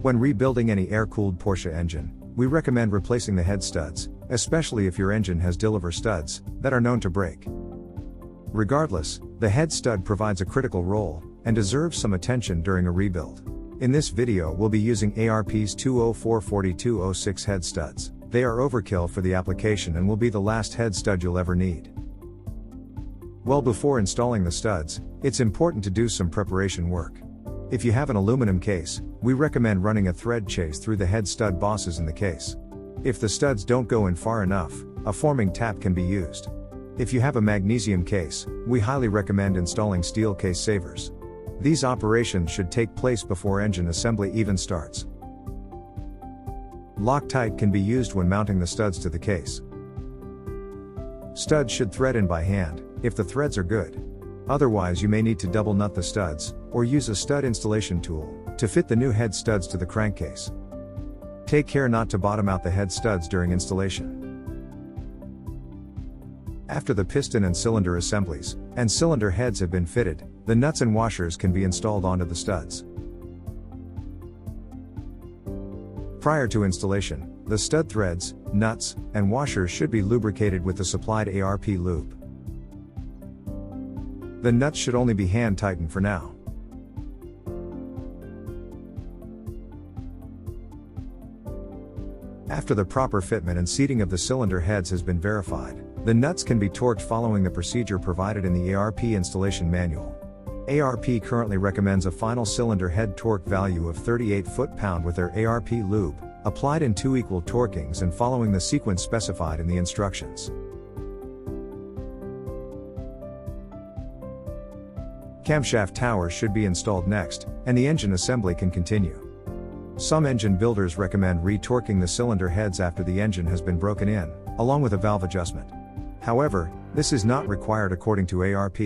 When rebuilding any air-cooled Porsche engine, we recommend replacing the head studs, especially if your engine has deliver studs that are known to break. Regardless, the head stud provides a critical role and deserves some attention during a rebuild. In this video we'll be using ARP's 204-4206 head studs. They are overkill for the application and will be the last head stud you'll ever need. Well, before installing the studs, it's important to do some preparation work. If you have an aluminum case, we recommend running a thread chase through the head stud bosses in the case. If the studs don't go in far enough, a forming tap can be used. If you have a magnesium case, we highly recommend installing steel case savers. These operations should take place before engine assembly even starts. Loctite can be used when mounting the studs to the case. Studs should thread in by hand, if the threads are good. Otherwise you may need to double nut the studs, or use a stud installation tool, to fit the new head studs to the crankcase. Take care not to bottom out the head studs during installation. After the piston and cylinder assemblies, and cylinder heads have been fitted, the nuts and washers can be installed onto the studs. Prior to installation, the stud threads, nuts, and washers should be lubricated with the supplied ARP lube. The nuts should only be hand tightened for now. After the proper fitment and seating of the cylinder heads has been verified, the nuts can be torqued following the procedure provided in the ARP installation manual. ARP currently recommends a final cylinder head torque value of 38 foot-pound with their ARP lube, applied in 2 equal torquings and following the sequence specified in the instructions. Camshaft towers should be installed next, and the engine assembly can continue. Some engine builders recommend re-torquing the cylinder heads after the engine has been broken in, along with a valve adjustment. However, this is not required according to ARP.